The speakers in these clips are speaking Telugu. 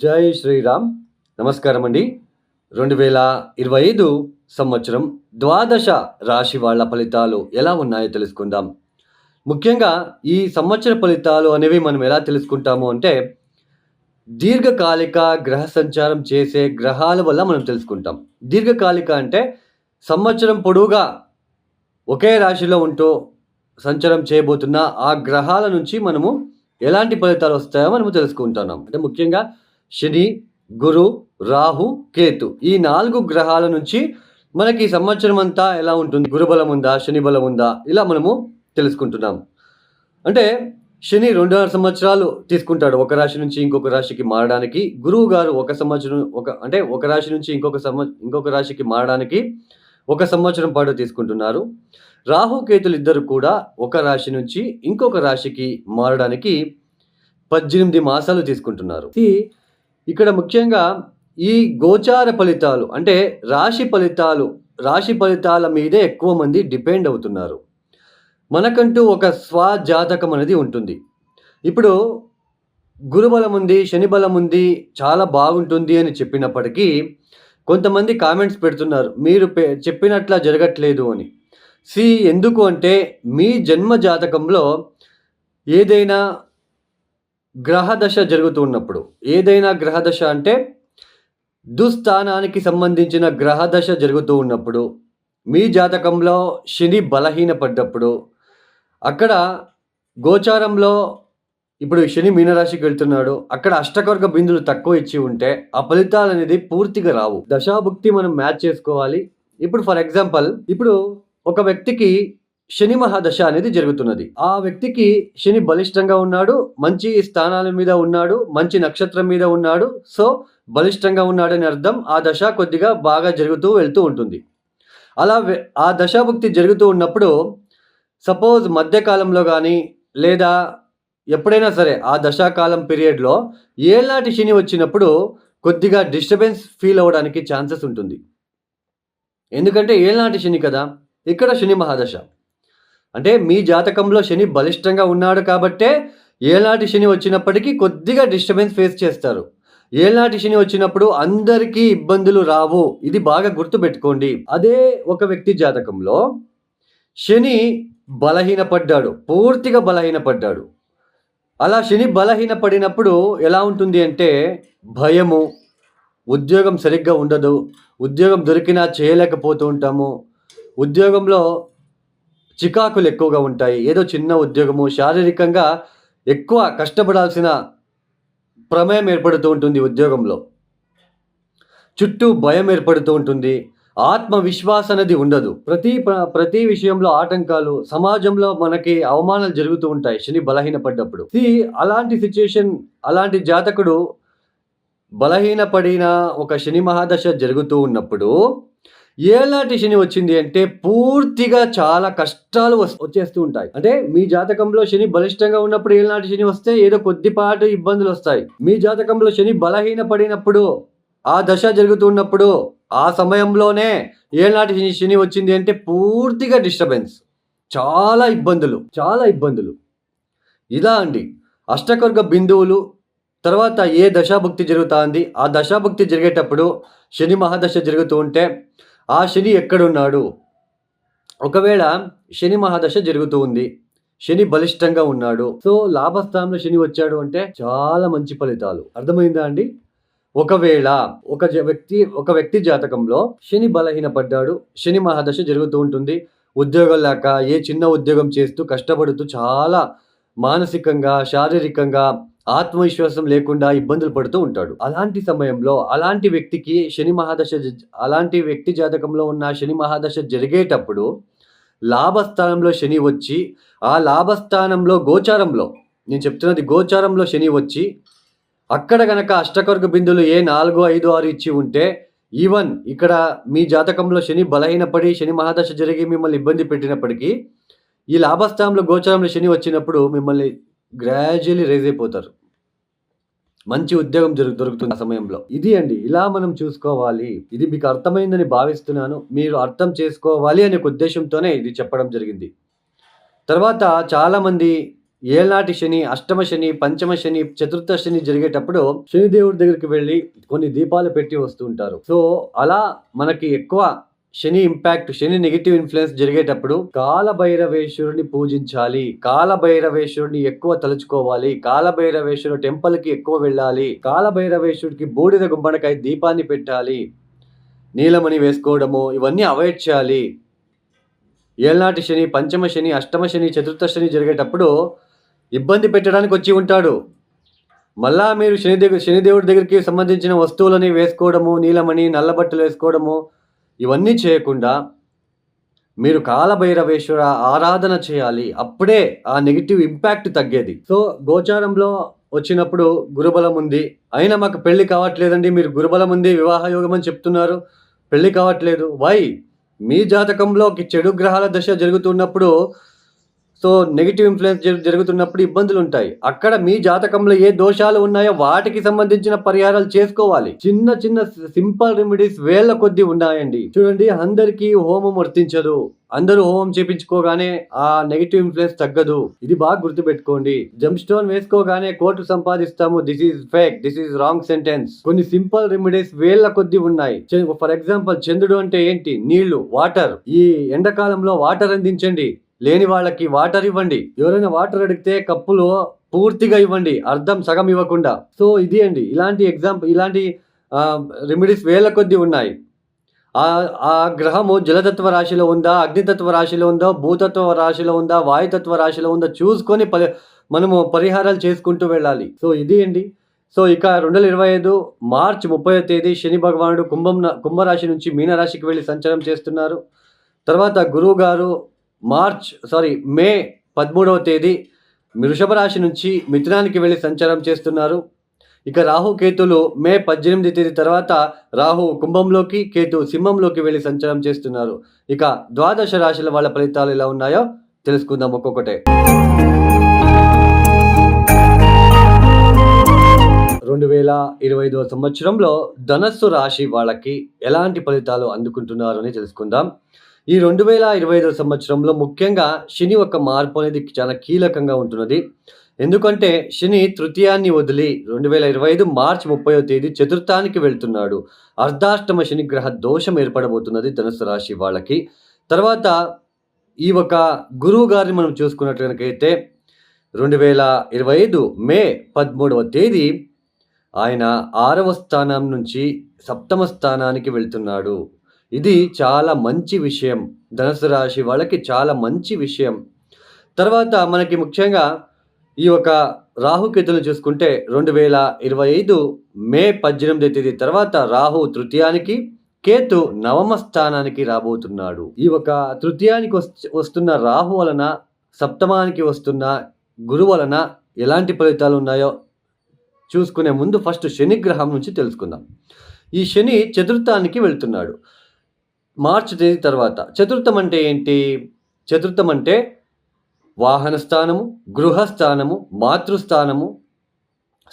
జై శ్రీరామ్. నమస్కారం అండి. 2025 సంవత్సరం ద్వాదశ రాశి వాళ్ళ ఫలితాలు ఎలా ఉన్నాయో తెలుసుకుందాం. ముఖ్యంగా ఈ సంవత్సర ఫలితాలు అనేవి మనం ఎలా తెలుసుకుంటాము అంటే, దీర్ఘకాలిక గ్రహ సంచారం చేసే గ్రహాల వల్ల మనం తెలుసుకుంటాం. దీర్ఘకాలిక అంటే సంవత్సరం పొడవుగా ఒకే రాశిలో ఉంటూ సంచారం చేయబోతున్న ఆ గ్రహాల నుంచి మనము ఎలాంటి ఫలితాలు వస్తాయో మనము తెలుసుకుంటున్నాం. అంటే ముఖ్యంగా శని, గురు, రాహు, కేతు ఈ 4 గ్రహాల నుంచి మనకి ఈ సంవత్సరం అంతా ఎలా ఉంటుంది? గురుబలం ఉందా? శని బలం ఉందా? ఇలా మనము తెలుసుకుంటున్నాం. అంటే శని 2.5 సంవత్సరాలు తీసుకుంటాడు ఒక రాశి నుంచి ఇంకొక రాశికి మారడానికి. గురువు గారు ఒక రాశి నుంచి ఇంకొక రాశికి మారడానికి 1 సంవత్సరం పాటు తీసుకుంటున్నారు. రాహు, కేతులు ఇద్దరు కూడా ఒక రాశి నుంచి ఇంకొక రాశికి మారడానికి 18 మాసాలు తీసుకుంటున్నారు. ఇక్కడ ముఖ్యంగా ఈ గోచార ఫలితాలు అంటే రాశి ఫలితాల మీదే ఎక్కువ మంది డిపెండ్ అవుతున్నారు. మనకంటూ ఒక స్వజాతకం అనేది ఉంటుంది. ఇప్పుడు గురుబలం ఉంది, శని బలం ఉంది, చాలా బాగుంటుంది అని చెప్పినప్పటికీ కొంతమంది కామెంట్స్ పెడుతున్నారు. మీరు చెప్పినట్లా జరగట్లేదు అని. ఎందుకు అంటే మీ జన్మ జాతకంలో ఏదైనా గ్రహదశ జరుగుతూ ఉన్నప్పుడు, ఏదైనా గ్రహదశ అంటే దుస్థానానికి సంబంధించిన గ్రహదశ జరుగుతూ ఉన్నప్పుడు, మీ జాతకంలో శని బలహీనపడ్డప్పుడు, అక్కడ గోచారంలో ఇప్పుడు శని మీనరాశికి వెళ్తున్నాడు, అక్కడ అష్టకవర్గ బిందులు తక్కువ ఇచ్చి ఉంటే ఆ ఫలితాలు అనేది పూర్తిగా రావు. దశాభుక్తి మనం మ్యాచ్ చేసుకోవాలి. ఇప్పుడు ఫర్ ఎగ్జాంపుల్, ఇప్పుడు ఒక వ్యక్తికి శని మహాదశ అనేది జరుగుతున్నది. ఆ వ్యక్తికి శని బలిష్టంగా ఉన్నాడు, మంచి స్థానాల మీద ఉన్నాడు, మంచి నక్షత్రం మీద ఉన్నాడు. సో బలిష్టంగా ఉన్నాడని అర్థం. ఆ దశ కొద్దిగా బాగా జరుగుతూ వెళ్తూ ఉంటుంది. అలా ఆ దశాభుక్తి జరుగుతూ ఉన్నప్పుడు సపోజ్ మధ్యకాలంలో కానీ లేదా ఎప్పుడైనా సరే ఆ దశాకాలం పీరియడ్లో ఏళ్ళనాటి శని వచ్చినప్పుడు కొద్దిగా డిస్టర్బెన్స్ ఫీల్ అవ్వడానికి ఛాన్సెస్ ఉంటుంది. ఎందుకంటే ఏళ్ళనాటి శని కదా, ఇక్కడ శని మహాదశ. అంటే మీ జాతకంలో శని బలిష్టంగా ఉన్నాడు కాబట్టే ఏళ్ళనాటి శని వచ్చినప్పటికీ కొద్దిగా డిస్టర్బెన్స్ ఫేస్ చేస్తారు. ఏళ్ళనాటి శని వచ్చినప్పుడు అందరికీ ఇబ్బందులు రావు. ఇది బాగా గుర్తుపెట్టుకోండి. అదే ఒక వ్యక్తి జాతకంలో శని బలహీనపడ్డాడు, పూర్తిగా బలహీనపడ్డాడు. అలా శని బలహీనపడినప్పుడు ఎలా ఉంటుంది అంటే భయము, ఉద్యోగం సరిగ్గా ఉండదు, ఉద్యోగం దొరికినా చేయలేకపోతూ ఉంటాము, ఉద్యోగంలో చికాకులు ఎక్కువగా ఉంటాయి. ఏదో చిన్న ఉద్యోగము, శారీరకంగా ఎక్కువ కష్టపడాల్సిన ప్రమేయం ఏర్పడుతూ ఉంటుంది. ఉద్యోగంలో చుట్టూ భయం ఏర్పడుతూ ఉంటుంది. ఆత్మవిశ్వాసం అనేది ఉండదు. ప్రతి విషయంలో ఆటంకాలు, సమాజంలో మనకి అవమానాలు జరుగుతూ ఉంటాయి శని బలహీనపడ్డప్పుడు. అలాంటి సిచ్యుయేషన్, అలాంటి జాతకుడు బలహీనపడిన ఒక శని మహాదశ జరుగుతూ ఉన్నప్పుడు ఏళ్ళనాటి శని వచ్చింది అంటే పూర్తిగా చాలా కష్టాలు వచ్చేస్తూ ఉంటాయి. అంటే మీ జాతకంలో శని బలిష్టంగా ఉన్నప్పుడు ఏళ్ళనాటి శని వస్తే ఏదో కొద్దిపాటి ఇబ్బందులు వస్తాయి. మీ జాతకంలో శని బలహీనపడినప్పుడు, ఆ దశ జరుగుతున్నప్పుడు, ఆ సమయంలోనే ఏళ్ళనాటి శని వచ్చింది అంటే పూర్తిగా డిస్టర్బెన్స్, చాలా ఇబ్బందులు. ఇలా అండి అష్టకర్గ బిందువులు. తర్వాత ఏ దశాభుక్తి జరుగుతుంది, ఆ దశాభుక్తి జరిగేటప్పుడు శని మహాదశ జరుగుతూ ఉంటే ఆ శని ఎక్కడున్నాడు? ఒకవేళ శని మహాదశ జరుగుతూ ఉంది, శని బలిష్టంగా ఉన్నాడు, సో లాభస్థానంలో శని వచ్చాడు అంటే చాలా మంచి ఫలితాలు. అర్థమైందా అండి? ఒకవేళ ఒక వ్యక్తి జాతకంలో శని బలహీనపడ్డాడు, శని మహాదశ జరుగుతూ ఉంటుంది, ఉద్యోగం లేక ఏ చిన్న ఉద్యోగం చేస్తూ కష్టపడుతూ చాలా మానసికంగా, శారీరకంగా ఆత్మవిశ్వాసం లేకుండా ఇబ్బందులు పడుతూ ఉంటాడు. అలాంటి సమయంలో అలాంటి వ్యక్తి జాతకంలో ఉన్న శని మహాదశ జరిగేటప్పుడు లాభస్థానంలో శని వచ్చి, ఆ లాభస్థానంలో నేను చెప్తున్నది గోచారంలో శని వచ్చి, అక్కడ గనక అష్టకర్గ బిందులు ఏ 4, 5, 6 ఇచ్చి ఉంటే, ఈవెన్ ఇక్కడ మీ జాతకంలో శని బలహీనపడి శని మహాదశ జరిగి మిమ్మల్ని ఇబ్బంది పెట్టినప్పటికీ ఈ లాభస్థానంలో గోచారంలో శని వచ్చినప్పుడు మిమ్మల్ని గ్రాడ్యువల్లీ రైజ్ అయిపోతారు. మంచి ఉద్యోగం దొరుకుతుంది ఆ సమయంలో. ఇది అండి, ఇలా మనం చూసుకోవాలి. ఇది మీకు అర్థమైందని భావిస్తున్నాను. మీరు అర్థం చేసుకోవాలి అనే ఉద్దేశంతోనే ఇది చెప్పడం జరిగింది. తర్వాత చాలామంది ఏళ్నాటి శని, అష్టమ శని, పంచమ శని, చతుర్థ శని జరిగేటప్పుడు శనిదేవుడి దగ్గరికి వెళ్ళి కొన్ని దీపాలు పెట్టి వస్తూ ఉంటారు. సో, అలా మనకి ఎక్కువ శని ఇంపాక్ట్, శని నెగెటివ్ ఇన్‌ఫ్లూయెన్స్ జరిగేటప్పుడు కాలభైరవేశ్వరుడిని పూజించాలి. కాలభైరవేశ్వరుడిని ఎక్కువ తలుచుకోవాలి. కాలభైరవేశ్వరుడు టెంపుల్‌కి ఎక్కువ వెళ్ళాలి. కాలభైరవేశ్వరుడికి బూడిద గుమ్మడికాయ దీపాన్ని పెట్టాలి. నీలమణి వేసుకోవడము ఇవన్నీ అవాయిడ్ చేయాలి. ఏళ్నాటి శని, పంచమ శని, అష్టమ శని, చతుర్థ శని జరిగేటప్పుడు ఇబ్బంది పెట్టడానికి వచ్చి ఉంటాడు. మళ్ళా మీరు శనిదేవుడి దగ్గరికి సంబంధించిన వస్తువులని వేసుకోవడము, నీలమణి, నల్ల బట్టలు వేసుకోవడము ఇవన్నీ చేయకుండా మీరు కాలభైరవేశ్వర ఆరాధన చేయాలి. అప్పుడే ఆ నెగెటివ్ ఇంపాక్ట్ తగ్గేది. సో, గోచారంలో వచ్చినప్పుడు గురుబలం ఉంది. అయినా మాకు పెళ్లి కావట్లేదండి. మీరు గురుబలం ఉంది, వివాహ యోగం అని చెప్తున్నారు. పెళ్లి కావట్లేదు. వై? మీ జాతకంలోకి చెడు గ్రహాల దశ జరుగుతున్నప్పుడు, సో నెగెటివ్ ఇన్‌ఫ్లూయెన్స్ జరుగుతున్నప్పుడు ఇబ్బందులుంటాయి. అక్కడ మీ జాతకంలో ఏ దోషాలు ఉన్నాయో వాటికి సంబంధించిన పరిహారాలు చేసుకోవాలి. చిన్న చిన్న సింపుల్ రెమెడీస్ వేళ్ళ కొద్దీ ఉన్నాయండి. చూడండి, అందరికీ హోమం వర్తించదు. అందరూ హోమం చేపించుకోగానే ఆ నెగెటివ్ ఇన్‌ఫ్లూయెన్స్ తగ్గదు. ఇది బాగా గుర్తుపెట్టుకోండి. జెమ్ స్టోన్ వేసుకోగానే కోట్లు సంపాదిస్తాము. This is fake. This is wrong sentence. కొన్ని సింపుల్ రెమెడీస్ వేళ్ళ కొద్దీ ఉన్నాయి. ఫర్ ఎగ్జాంపుల్, చంద్రుడు అంటే ఏంటి? నీళ్లు, వాటర్. ఈ ఎండాకాలంలో వాటర్ అందించండి. లేని వాళ్ళకి వాటర్ ఇవ్వండి. ఎవరైనా వాటర్ అడిగితే కప్పులో పూర్తిగా ఇవ్వండి, అర్థం సగం ఇవ్వకుండా. సో ఇది అండి, ఇలాంటి రెమెడీస్ వేల కొద్దీ ఉన్నాయి. ఆ గ్రహము జలతత్వ రాశిలో ఉందా, అగ్నితత్వ రాశిలో ఉందా, భూతత్వ రాశిలో ఉందా, వాయుతత్వ రాశిలో ఉందా చూసుకొని మనము పరిహారాలు చేసుకుంటూ వెళ్ళాలి. సో ఇది అండి. సో ఇక 2025 మార్చి 30వ తేదీ శని భగవానుడు కుంభరాశి నుంచి మీనరాశికి వెళ్ళి సంచారం చేస్తున్నారు. తర్వాత గురువు గారు మే 13వ తేదీ వృషభ రాశి నుంచి మిథునానికి వెళ్ళి సంచారం చేస్తున్నారు. ఇక రాహు కేతులు మే 18 తేదీ తర్వాత రాహు కుంభంలోకి, కేతు సింహంలోకి వెళ్ళి సంచారం చేస్తున్నారు. ఇక ద్వాదశ రాశుల వాళ్ళ ఫలితాలు ఎలా ఉన్నాయో తెలుసుకుందాం ఒక్కొక్కటే. 2025వ సంవత్సరంలో ధనస్సు రాశి వాళ్ళకి ఎలాంటి ఫలితాలు అందుకుంటున్నారు అని తెలుసుకుందాం. ఈ 2025వ సంవత్సరంలో ముఖ్యంగా శని యొక్క మార్పు అనేది చాలా కీలకంగా ఉంటున్నది. ఎందుకంటే శని తృతీయాన్ని వదిలి 2025 మార్చి 30వ తేదీ చతుర్థానికి వెళ్తున్నాడు. అర్ధాష్టమ శని గ్రహ దోషం ఏర్పడబోతున్నది ధనుస్సు రాశి వాళ్ళకి. తర్వాత ఈ ఒక గురువు గారిని మనం చూసుకున్నట్లయితే 2025 మే 13వ తేదీ ఆయన 6వ స్థానం నుంచి 7వ స్థానానికి వెళ్తున్నాడు. ఇది చాలా మంచి విషయం. ధనుసు రాశి వాళ్ళకి చాలా మంచి విషయం. తర్వాత మనకి ముఖ్యంగా ఈ యొక్క రాహుకేతులను చూసుకుంటే 2025 మే 18వ తేదీ తర్వాత రాహు తృతీయానికి, కేతు 9వ స్థానానికి రాబోతున్నాడు. ఈ ఒక తృతీయానికి వస్తున్న రాహు వలన, సప్తమానికి వస్తున్న గురు వలన ఎలాంటి ఫలితాలు ఉన్నాయో చూసుకునే ముందు ఫస్ట్ శని గ్రహం నుంచి తెలుసుకుందాం. ఈ శని చతుర్థానికి వెళ్తున్నాడు మార్చి తేదీ తర్వాత. చతుర్థం అంటే ఏంటి? చతుర్థం అంటే వాహన స్థానము, గృహస్థానము, మాతృస్థానము,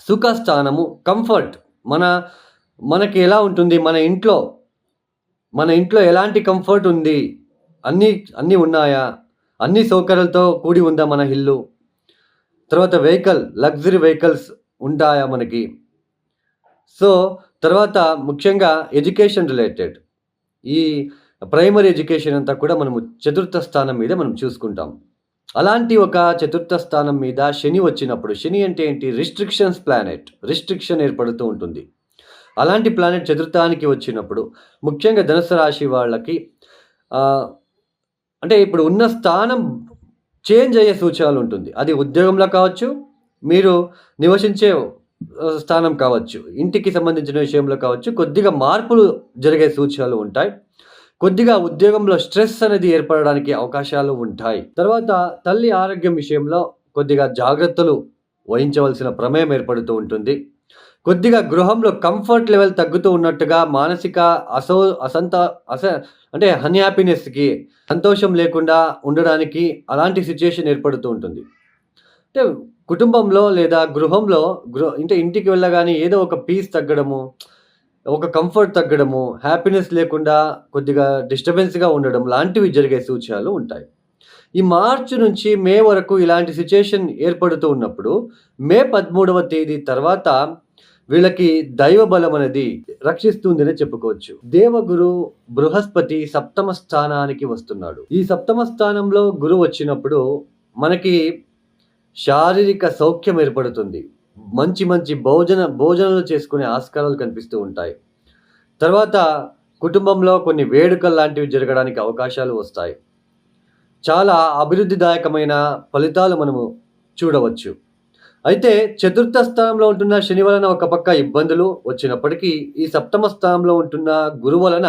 సుఖస్థానము, కంఫర్ట్. మనకి ఎలా ఉంటుంది? మన ఇంట్లో ఎలాంటి కంఫర్ట్ ఉంది? అన్నీ ఉన్నాయా? అన్ని సౌకర్యాలతో కూడి ఉందా మన ఇల్లు? తర్వాత లగ్జరీ వెహికల్స్ ఉంటాయా మనకి? సో తర్వాత ముఖ్యంగా ఎడ్యుకేషన్ రిలేటెడ్, ఈ ప్రైమరీ ఎడ్యుకేషన్ అంతా కూడా మనము చతుర్థ స్థానం మీద మనం చూసుకుంటాం. అలాంటి ఒక చతుర్థ స్థానం మీద శని వచ్చినప్పుడు, శని అంటే ఏంటి? Restrictions planet. రిస్ట్రిక్షన్ ఏర్పడుతూ ఉంటుంది. అలాంటి ప్లానెట్ చతుర్థానికి వచ్చినప్పుడు ముఖ్యంగా ధనుసు రాశి వాళ్ళకి అంటే ఇప్పుడు ఉన్న స్థానం చేంజ్ అయ్యే సూచనలు ఉంటుంది. అది ఉద్యోగంలో కావచ్చు, మీరు నివసించే స్థానం కావచ్చు, ఇంటికి సంబంధించిన విషయంలో కావచ్చు, కొద్దిగా మార్పులు జరిగే సూచనలు ఉంటాయి. కొద్దిగా ఉద్యోగంలో స్ట్రెస్ అనేది ఏర్పడడానికి అవకాశాలు ఉంటాయి. తర్వాత తల్లి ఆరోగ్యం విషయంలో కొద్దిగా జాగ్రత్తలు వహించవలసిన ప్రమేయం ఏర్పడుతూ ఉంటుంది. కొద్దిగా గృహంలో కంఫర్ట్ లెవెల్ తగ్గుతూ ఉన్నట్టుగా, మానసిక అంటే అన్‌హ్యాపీనెస్‌కి, సంతోషం లేకుండా ఉండడానికి అలాంటి సిచ్యుయేషన్ ఏర్పడుతూ ఉంటుంది. అంటే కుటుంబంలో లేదా గృహంలో అంటే ఇంటికి వెళ్ళగానే ఏదో ఒక పీస్ తగ్గడము, ఒక కంఫర్ట్ తగ్గడము, హ్యాపీనెస్ లేకుండా కొద్దిగా డిస్టర్బెన్స్‌గా ఉండడం లాంటివి జరిగే సూచనలు ఉంటాయి. ఈ మార్చి నుంచి మే వరకు ఇలాంటి సిచ్యుయేషన్ ఏర్పడుతూ ఉన్నప్పుడు మే 13వ తేదీ తర్వాత వీళ్ళకి దైవ బలం అనేది రక్షిస్తుందనే చెప్పుకోవచ్చు. దేవగురు బృహస్పతి సప్తమ స్థానానికి వస్తున్నాడు. ఈ సప్తమ స్థానంలో గురువు వచ్చినప్పుడు మనకి శారీరక సౌఖ్యం ఏర్పడుతుంది. మంచి మంచి భోజనాలు చేసుకునే ఆస్కారాలు కనిపిస్తూ ఉంటాయి. తర్వాత కుటుంబంలో కొన్ని వేడుకలు లాంటివి జరగడానికి అవకాశాలు వస్తాయి. చాలా అభివృద్ధిదాయకమైన ఫలితాలు మనము చూడవచ్చు. అయితే చతుర్థ స్థానంలో ఉంటున్న శని వలన ఒక పక్క ఇబ్బందులు వచ్చినప్పటికీ ఈ సప్తమ స్థానంలో ఉంటున్న గురువు వలన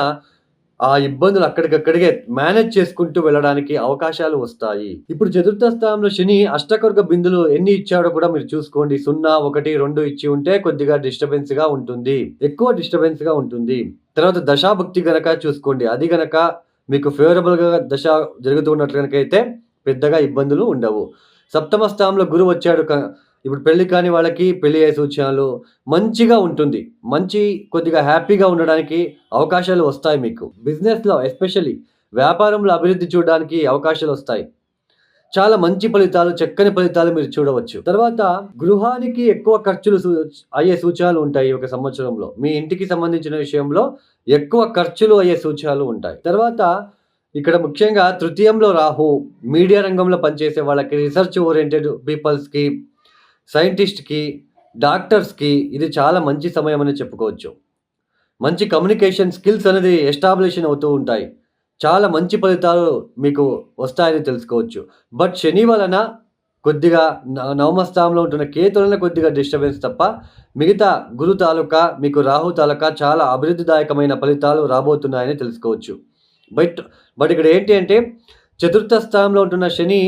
ఆ ఇబ్బందులు అక్కడికక్కడికే మేనేజ్ చేసుకుంటూ వెళ్ళడానికి అవకాశాలు వస్తాయి. ఇప్పుడు చతుర్థ స్థానంలో శని అష్టకర్గ బిందులు ఎన్ని ఇచ్చాడో కూడా మీరు చూసుకోండి. 0, 1, 2 ఇచ్చి ఉంటే కొద్దిగా డిస్టర్బెన్స్‌గా ఉంటుంది. ఎక్కువ డిస్టర్బెన్స్‌గా ఉంటుంది. తర్వాత దశాభుక్తి గనక చూసుకోండి. అది గనక మీకు ఫేవరబుల్‌గా దశ జరుగుతూ ఉన్నట్లు గనకైతే పెద్దగా ఇబ్బందులు ఉండవు. సప్తమ స్థానంలో గురువు వచ్చాడు ఇప్పుడు పెళ్లి కాని వాళ్ళకి పెళ్లి అయ్యే సూచనలు మంచిగా ఉంటుంది. కొద్దిగా హ్యాపీగా ఉండడానికి అవకాశాలు వస్తాయి మీకు. బిజినెస్‌లో ఎస్పెషల్లీ వ్యాపారంలో అభివృద్ధి చూడడానికి అవకాశాలు వస్తాయి. చాలా మంచి ఫలితాలు, చక్కని ఫలితాలు మీరు చూడవచ్చు. తర్వాత గృహానికి ఎక్కువ ఖర్చులు అయ్యే సూచనలు ఉంటాయి ఒక సంవత్సరంలో. మీ ఇంటికి సంబంధించిన విషయంలో ఎక్కువ ఖర్చులు అయ్యే సూచనలు ఉంటాయి. తర్వాత ఇక్కడ ముఖ్యంగా తృతీయంలో రాహు మీడియా రంగంలో పనిచేసే వాళ్ళకి, రీసెర్చ్ ఓరియెంటెడ్ పీపుల్స్‌కి, సైంటిస్ట్‌కి, డాక్టర్స్‌కి ఇది చాలా మంచి సమయం అని చెప్పుకోవచ్చు. మంచి కమ్యూనికేషన్ స్కిల్స్ అనేది ఎస్టాబ్లిషన్ అవుతూ ఉంటాయి. చాలా మంచి ఫలితాలు మీకు వస్తాయని తెలుసుకోవచ్చు. బట్ శని వలన కొద్దిగా నవమ స్థానంలో ఉంటున్న కేతు వలన కొద్దిగా డిస్టర్బెన్స్ తప్ప మిగతా గురు తాలూకా మీకు రాహు తాలూకా చాలా అభివృద్ధిదాయకమైన ఫలితాలు రాబోతున్నాయని తెలుసుకోవచ్చు. బట్ ఇక్కడ ఏంటి అంటే చతుర్థ స్థానంలో ఉంటున్న శని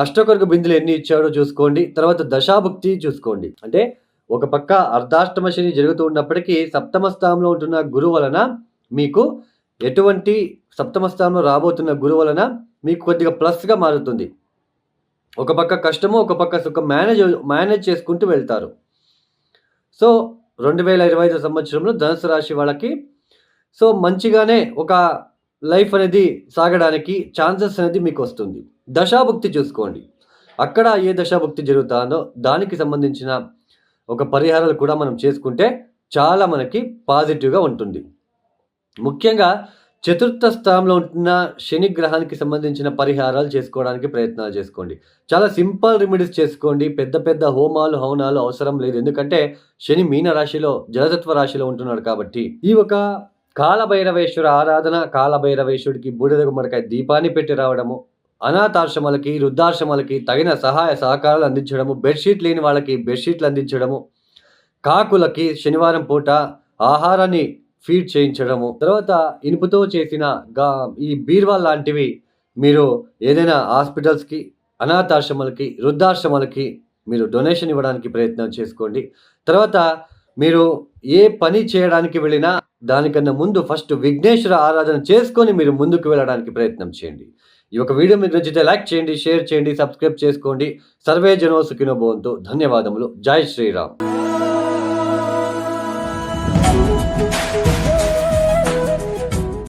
అష్టకర్గ బిందులు ఎన్ని ఇచ్చాడో చూసుకోండి. తర్వాత దశాభుక్తి చూసుకోండి. అంటే ఒక పక్క అర్ధాష్టమ శని జరుగుతూ ఉన్నప్పటికీ సప్తమ స్థానంలో ఉంటున్న గురువు వలన మీకు ఎటువంటి సప్తమ స్థానంలో రాబోతున్న గురువు వలన మీకు కొద్దిగా ప్లస్‌గా మారుతుంది. ఒక పక్క కష్టము, ఒక పక్క సుఖం మేనేజ్ చేసుకుంటూ వెళ్తారు. సో 2025 సంవత్సరంలో ధనుసు రాశి వాళ్ళకి మంచిగానే ఒక లైఫ్ అనేది సాగడానికి ఛాన్సెస్ అనేది మీకు వస్తుంది. దశాభుక్తి చూసుకోండి. అక్కడ ఏ దశాభుక్తి జరుగుతుందో దానికి సంబంధించిన ఒక పరిహారాలు కూడా మనం చేసుకుంటే చాలా మనకి పాజిటివ్‌గా ఉంటుంది. ముఖ్యంగా చతుర్థ స్థానంలో ఉంటున్న శని గ్రహానికి సంబంధించిన పరిహారాలు చేసుకోవడానికి ప్రయత్నాలు చేసుకోండి. చాలా సింపుల్ రెమెడీస్ చేసుకోండి. పెద్ద హోమాలు, హవనాలు అవసరం లేదు. ఎందుకంటే శని మీన రాశిలో, జలతత్వ రాశిలో ఉంటున్నాడు కాబట్టి. ఈ ఒక కాలభైరవేశ్వర ఆరాధన, కాలభైరవేశ్వరుడికి బూడిద గుమ్మడికాయ దీపాన్ని పెట్టి రావడము, అనాథాశ్రమాలకి, వృద్ధాశ్రమాలకి తగిన సహాయ సహకారాలు అందించడము, బెడ్‌షీట్ లేని వాళ్ళకి బెడ్‌షీట్లు అందించడము, కాకులకి శనివారం పూట ఆహారాన్ని ఫీడ్ చేయించడము, తర్వాత ఇనుపుతో చేసిన ఈ బీరువాలు లాంటివి మీరు ఏదైనా హాస్పిటల్స్‌కి, అనాథాశ్రమాలకి, వృద్ధాశ్రమాలకి మీరు డొనేషన్ ఇవ్వడానికి ప్రయత్నం చేసుకోండి. తర్వాత మీరు ఏ పని చేయడానికి వెళ్ళినా దానికన్నా ముందు ఫస్ట్ విఘ్నేశ్వర ఆరాధన చేసుకొని మీరు ముందుకు వెళ్ళడానికి ప్రయత్నం చేయండి. ఈ ఒక వీడియో మీకు నచ్చితే లైక్ చేయండి, షేర్ చేయండి, సబ్స్క్రైబ్ చేసుకోండి. సర్వే జనో సుఖినో భవంతు. ధన్యవాదములు. జై శ్రీరామ్.